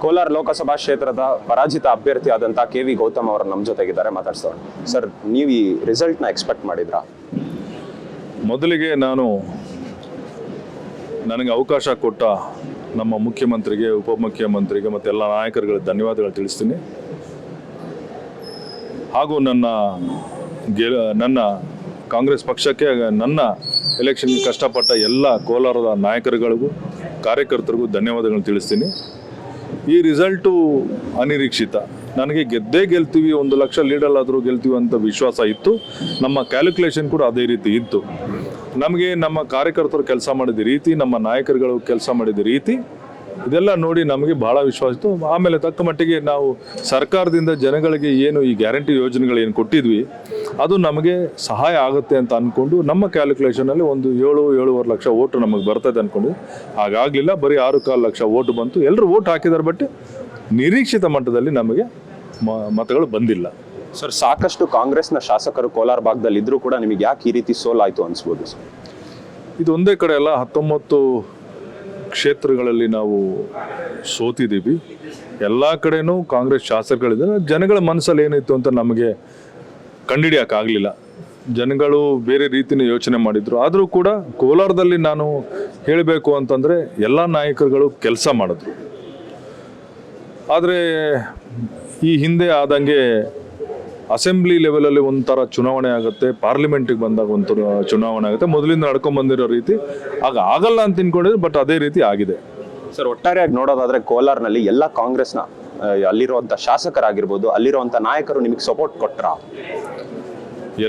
ಕೋಲಾರ ಲೋಕಸಭಾ ಕ್ಷೇತ್ರದ ಪರಾಜಿತ ಅಭ್ಯರ್ಥಿ ಆದಂತ ಕೆ.ವಿ. ಗೌತಮ್ ಅವರು ನಮ್ಮ ಜೊತೆಗಿದ್ದಾರೆ, ಮಾತಾಡ್ಸೋಣ. ಸರ್, ನೀವು ಈ ರಿಸಲ್ಟ್ನ ಎಕ್ಸ್ಪೆಕ್ಟ್ ಮಾಡಿದ್ರಾ? ಮೊದಲಿಗೆ ನನಗೆ ಅವಕಾಶ ಕೊಟ್ಟ ನಮ್ಮ ಮುಖ್ಯಮಂತ್ರಿಗೆ, ಉಪಮುಖ್ಯಮಂತ್ರಿಗೆ ಮತ್ತು ಎಲ್ಲ ನಾಯಕರುಗಳಿಗೆ ಧನ್ಯವಾದಗಳು ತಿಳಿಸ್ತೀನಿ. ಹಾಗೂ ನನ್ನ ಕಾಂಗ್ರೆಸ್ ಪಕ್ಷಕ್ಕೆ ನನ್ನ ಎಲೆಕ್ಷನ್ಗೆ ಕಷ್ಟಪಟ್ಟ ಎಲ್ಲ ಕೋಲಾರದ ನಾಯಕರುಗಳಿಗೂ ಕಾರ್ಯಕರ್ತರಿಗೂ ಧನ್ಯವಾದಗಳನ್ನು ತಿಳಿಸ್ತೀನಿ. ಈ ರಿಸಲ್ಟು ಅನಿರೀಕ್ಷಿತ. ನನಗೆ ಗೆಲ್ತೀವಿ, 1 ಲಕ್ಷ ಲೀಡಲ್ಲಾದರೂ ಗೆಲ್ತೀವಿ ಅಂತ ವಿಶ್ವಾಸ ಇತ್ತು. ನಮ್ಮ ಕ್ಯಾಲ್ಕುಲೇಷನ್ ಕೂಡ ಅದೇ ರೀತಿ ಇತ್ತು. ನಮಗೆ ನಮ್ಮ ಕಾರ್ಯಕರ್ತರು ಕೆಲಸ ಮಾಡಿದ ರೀತಿ, ನಮ್ಮ ನಾಯಕರುಗಳು ಕೆಲಸ ಮಾಡಿದ ರೀತಿ, ಇದೆಲ್ಲ ನೋಡಿ ನಮಗೆ ಭಾಳ ವಿಶ್ವಾಸ ಇತ್ತು. ಆಮೇಲೆ ತಕ್ಕ ಮಟ್ಟಿಗೆ ನಾವು ಸರ್ಕಾರದಿಂದ ಜನಗಳಿಗೆ ಏನು ಈ ಗ್ಯಾರಂಟಿ ಯೋಜನೆಗಳು ಏನು ಕೊಟ್ಟಿದ್ವಿ, ಅದು ನಮಗೆ ಸಹಾಯ ಆಗುತ್ತೆ ಅಂತ ಅಂದ್ಕೊಂಡು ನಮ್ಮ ಕ್ಯಾಲ್ಕುಲೇಷನಲ್ಲಿ ಒಂದು 7-7.5 ಲಕ್ಷ ಓಟು ನಮಗೆ ಬರ್ತದೆ ಅಂದ್ಕೊಂಡು. ಹಾಗಾಗಲಿಲ್ಲ, ಬರೀ 6.25 ಲಕ್ಷ ಓಟು ಬಂತು. ಎಲ್ಲರೂ ಓಟ್ ಹಾಕಿದ್ದಾರೆ, ಬಟ್ ನಿರೀಕ್ಷಿತ ಮಟ್ಟದಲ್ಲಿ ನಮಗೆ ಮತಗಳು ಬಂದಿಲ್ಲ. ಸರ್, ಸಾಕಷ್ಟು ಕಾಂಗ್ರೆಸ್ನ ಶಾಸಕರು ಕೋಲಾರ ಭಾಗದಲ್ಲಿ ಇದ್ರೂ ಕೂಡ ನಿಮಗೆ ಯಾಕೆ ಈ ರೀತಿ ಸೋಲಾಯಿತು ಅನಿಸ್ಬೋದು ಸರ್? ಇದು ಒಂದೇ ಕಡೆ ಅಲ್ಲ, 19 ಕ್ಷೇತ್ರಗಳಲ್ಲಿ ನಾವು ಸೋತಿದ್ದೀವಿ. ಎಲ್ಲ ಕಡೆನೂ ಕಾಂಗ್ರೆಸ್ ಶಾಸಕಗಳಿದ್ದಾರೆ. ಜನಗಳ ಮನಸ್ಸಲ್ಲಿ ಏನಿತ್ತು ಅಂತ ನಮಗೆ ಕಂಡುಹಿಡಿಯೋಕ್ಕಾಗಲಿಲ್ಲ. ಜನಗಳು ಬೇರೆ ರೀತಿಯ ಯೋಚನೆ ಮಾಡಿದ್ರು. ಆದರೂ ಕೂಡ ಕೋಲಾರದಲ್ಲಿ ನಾನು ಹೇಳಬೇಕು ಅಂತಂದರೆ ಎಲ್ಲ ನಾಯಕರುಗಳು ಕೆಲಸ ಮಾಡಿದ್ರು. ಆದರೆ ಈ ಹಿಂದೆ ಆದಂಗೆ ಅಸೆಂಬ್ಲಿ ಲೆವೆಲಲ್ಲಿ ಒಂಥರ ಚುನಾವಣೆ ಆಗುತ್ತೆ, ಪಾರ್ಲಿಮೆಂಟಿಗೆ ಬಂದಾಗ ಒಂಥರ ಚುನಾವಣೆ ಆಗುತ್ತೆ, ಮೊದಲಿಂದ ನಡ್ಕೊಂಡ್ಬಂದಿರೋ ರೀತಿ ಆಗ ಆಗಲ್ಲ ಅಂತ ತಿನ್ಕೊಂಡಿದ್ರು. ಬಟ್ ಅದೇ ರೀತಿ ಆಗಿದೆ. ಸರ್, ಒಟ್ಟಾರೆಯಾಗಿ ನೋಡೋದಾದ್ರೆ ಕೋಲಾರ್ನಲ್ಲಿ ಎಲ್ಲ ಕಾಂಗ್ರೆಸ್ನ ಅಲ್ಲಿರುವಂಥ ಶಾಸಕರಾಗಿರ್ಬೋದು, ಅಲ್ಲಿರುವಂಥ ನಾಯಕರು ನಿಮಗೆ ಸಪೋರ್ಟ್ ಕೊಟ್ರಾ?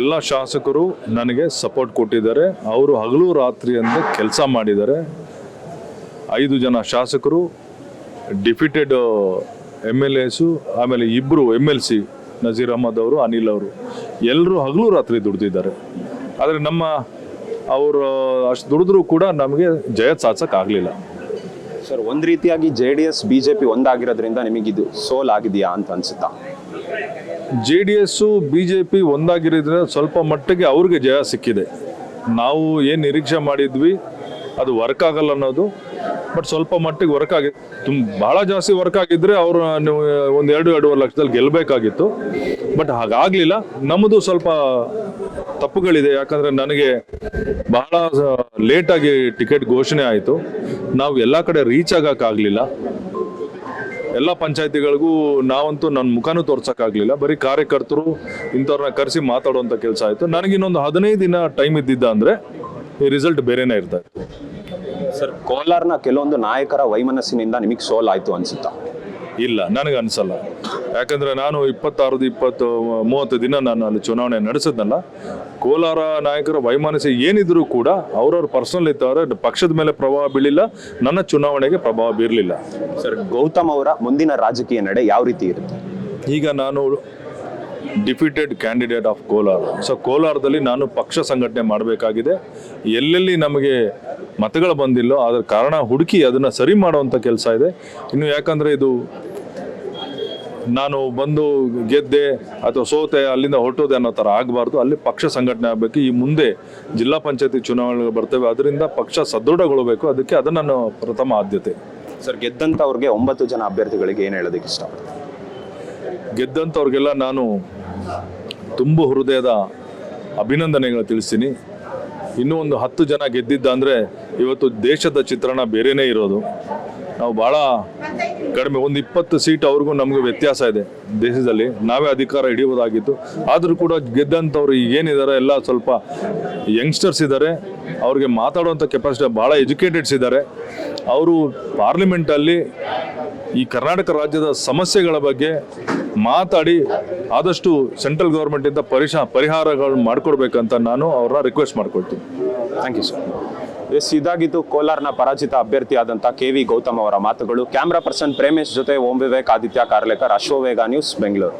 ಎಲ್ಲ ಶಾಸಕರು ನನಗೆ ಸಪೋರ್ಟ್ ಕೊಟ್ಟಿದ್ದಾರೆ. ಅವರು ಹಗಲು ರಾತ್ರಿ ಅಂತ ಕೆಲಸ ಮಾಡಿದ್ದಾರೆ. 5 ಜನ ಶಾಸಕರು, ಡಿಫಿಟೆಡ್ MLAಸು, ಆಮೇಲೆ 2 MLC, ನಜೀರ್ ಅಹಮದ್ ಅವರು, ಅನಿಲ್ ಅವರು, ಎಲ್ಲರೂ ಹಗಲು ರಾತ್ರಿ ದುಡ್ದಿದ್ದಾರೆ. ಆದರೆ ಅವರು ಅಷ್ಟು ದುಡಿದ್ರೂ ಕೂಡ ನಮಗೆ ಜಯ ಸಾಧಿಸೋಕ್ಕಾಗಲಿಲ್ಲ. ಸರ್, ಒಂದು ರೀತಿಯಾಗಿ JDS BJP ಒಂದಾಗಿರೋದ್ರಿಂದ ನಿಮಗಿದು ಸೋಲಾಗಿದೆಯಾ ಅಂತ ಅನ್ಸುತ್ತಾ? JDS BJP ಒಂದಾಗಿರೋದ್ರಿಂದ ಸ್ವಲ್ಪ ಮಟ್ಟಿಗೆ ಅವ್ರಿಗೆ ಜಯ ಸಿಕ್ಕಿದೆ. ನಾವು ಏನು ನಿರೀಕ್ಷೆ ಮಾಡಿದ್ವಿ ಅದು ವರ್ಕ್ ಆಗಲ್ಲ ಅನ್ನೋದು, ಬಟ್ ಸ್ವಲ್ಪ ಮಟ್ಟಿಗೆ ವರ್ಕ್ ಆಗಿದೆ. ಭಾಳ ಜಾಸ್ತಿ ವರ್ಕ್ ಆಗಿದ್ರೆ ಅವರು 1-2.5 ಲಕ್ಷದಲ್ಲಿ ಗೆಲ್ಲಬೇಕಾಗಿತ್ತು. ಬಟ್ ಹಾಗಾಗಲಿಲ್ಲ. ನಮ್ಮದು ಸ್ವಲ್ಪ ತಪ್ಪುಗಳಿದೆ. ಯಾಕಂದರೆ ನನಗೆ ಬಹಳ ಲೇಟಾಗಿ ಟಿಕೆಟ್ ಘೋಷಣೆ ಆಯಿತು. ನಾವು ಎಲ್ಲ ಕಡೆ ರೀಚ್ ಆಗೋಕ್ಕಾಗಲಿಲ್ಲ. ಎಲ್ಲ ಪಂಚಾಯತಿಗಳಿಗೂ ನಾವಂತೂ ನನ್ನ ಮುಖನೂ ತೋರ್ಸೋಕ್ಕಾಗಲಿಲ್ಲ. ಬರೀ ಕಾರ್ಯಕರ್ತರು ಇಂಥವ್ರನ್ನ ಕರೆಸಿ ಮಾತಾಡುವಂಥ ಕೆಲಸ ಆಯಿತು. ನನಗಿನ್ನೊಂದು 15 ದಿನ ಟೈಮ್ ಇದ್ದಿದ್ದ ಅಂದರೆ ಈ ರಿಸಲ್ಟ್ ಬೇರೆನೇ ಇರ್ತಾ ಇತ್ತು. ಸರ್, ಕೋಲಾರ್ನ ಕೆಲವೊಂದು ನಾಯಕರ ವೈಮನಸ್ಸಿನಿಂದ ನಿಮಗೆ ಸೋಲಾಯಿತು ಅನ್ಸುತ್ತಾ? ಇಲ್ಲ, ನನಗೆ ಅನಿಸಲ್ಲ. ಯಾಕಂದರೆ ನಾನು 26-30 ದಿನ ನಾನು ಅಲ್ಲಿ ಚುನಾವಣೆ ನಡೆಸಿದ್ನಲ್ಲ. ಕೋಲಾರ ನಾಯಕರ ವೈಮನಸ್ಸು ಏನಿದ್ರು ಕೂಡ ಅವ್ರವ್ರ ಪರ್ಸನಲ್ ಇತ್ತವ್ರೆ, ಪಕ್ಷದ ಮೇಲೆ ಪ್ರಭಾವ ಬೀಳಿಲ್ಲ, ನನ್ನ ಚುನಾವಣೆಗೆ ಪ್ರಭಾವ ಬೀರಲಿಲ್ಲ. ಸರ್, ಗೌತಮ್ ಅವರ ಮುಂದಿನ ರಾಜಕೀಯ ನಡೆ ಯಾವ ರೀತಿ ಇರುತ್ತೆ? ಈಗ ನಾನು defeated candidate of Kolar. So ಕೋಲಾರದಲ್ಲಿ ನಾನು ಪಕ್ಷ ಸಂಘಟನೆ ಮಾಡಬೇಕಾಗಿದೆ. ಎಲ್ಲೆಲ್ಲಿ ನಮಗೆ ಮತಗಳು ಬಂದಿಲ್ಲೋ ಅದರ ಕಾರಣ ಹುಡುಕಿ ಅದನ್ನು ಸರಿ ಮಾಡುವಂಥ ಕೆಲಸ ಇದೆ ಇನ್ನು. ಯಾಕಂದರೆ ಇದು ನಾನು ಬಂದು ಗೆದ್ದೆ ಅಥವಾ ಸೋತೆ ಅಲ್ಲಿಂದ ಹೊರಟೋದೆ ಅನ್ನೋ ಥರ ಆಗಬಾರ್ದು. ಅಲ್ಲಿ ಪಕ್ಷ ಸಂಘಟನೆ ಆಗಬೇಕು. ಈ ಮುಂದೆ ಜಿಲ್ಲಾ ಪಂಚಾಯತಿ ಚುನಾವಣೆಗಳು ಬರ್ತವೆ, ಅದರಿಂದ ಪಕ್ಷ ಸದೃಢಗೊಳ್ಳಬೇಕು. ಅದಕ್ಕೆ ಅದನ್ನು ನಾನು ಪ್ರಥಮ ಆದ್ಯತೆ. ಸರ್, ಗೆದ್ದಂಥವ್ರಿಗೆ 9 ಜನ ಅಭ್ಯರ್ಥಿಗಳಿಗೆ ಏನು ಹೇಳೋದಕ್ಕೆ ಇಷ್ಟಪಡ್ತೀನಿ? ಗೆದ್ದಂಥವ್ರಿಗೆಲ್ಲ ನಾನು ತುಂಬ ಹೃದಯದ ಅಭಿನಂದನೆಗಳು ತಿಳಿಸ್ತೀನಿ. ಇನ್ನೂ ಒಂದು 10 ಜನ ಗೆದ್ದಿದ್ದ ಅಂದರೆ ಇವತ್ತು ದೇಶದ ಚಿತ್ರಣ ಬೇರೆಯೇ ಇರೋದು. ನಾವು ಭಾಳ ಕಡಿಮೆ, ಒಂದು 20 ಸೀಟ್ ಅವ್ರಿಗೂ ನಮಗೆ ವ್ಯತ್ಯಾಸ ಇದೆ. ದೇಶದಲ್ಲಿ ನಾವೇ ಅಧಿಕಾರ ಹಿಡಿಯೋದಾಗಿತ್ತು. ಆದರೂ ಕೂಡ ಗೆದ್ದಂಥವ್ರು ಏನಿದ್ದಾರೆ ಎಲ್ಲ ಸ್ವಲ್ಪ ಯಂಗ್ಸ್ಟರ್ಸ್ ಇದ್ದಾರೆ. ಅವ್ರಿಗೆ ಮಾತಾಡುವಂಥ ಕೆಪಾಸಿಟಿ, ಭಾಳ ಎಜುಕೇಟೆಡ್ಸ್ ಇದ್ದಾರೆ. ಅವರು ಪಾರ್ಲಿಮೆಂಟಲ್ಲಿ ಈ ಕರ್ನಾಟಕ ರಾಜ್ಯದ ಸಮಸ್ಯೆಗಳ ಬಗ್ಗೆ ಮಾತಾಡಿ ಆದಷ್ಟು ಸೆಂಟ್ರಲ್ ಗೌರ್ಮೆಂಟಿಂದ ಪರಿಹಾರಗಳು ಮಾಡಿಕೊಡ್ಬೇಕಂತ ನಾನು ಅವ್ರನ್ನ ರಿಕ್ವೆಸ್ಟ್ ಮಾಡ್ಕೊಳ್ತೀನಿ. Thank you sir. ಇದಾಗಿತ್ತು ಕೋಲಾರ್ನ ಪರಾಜಿತ ಅಭ್ಯರ್ಥಿ ಆದಂಥ ಕೆ.ವಿ. ಗೌತಮ್ ಅವರ ಮಾತುಗಳು. ಕ್ಯಾಮ್ರಾ ಪರ್ಸನ್ ಪ್ರೇಮೇಶ್ ಜೊತೆ ಓಂ ವಿವೇಕ್, ಆದಿತ್ಯ ಕಾರ್ಲೇಕರ್, ಅಶ್ವವೇಗ ನ್ಯೂಸ್, ಬೆಂಗಳೂರು.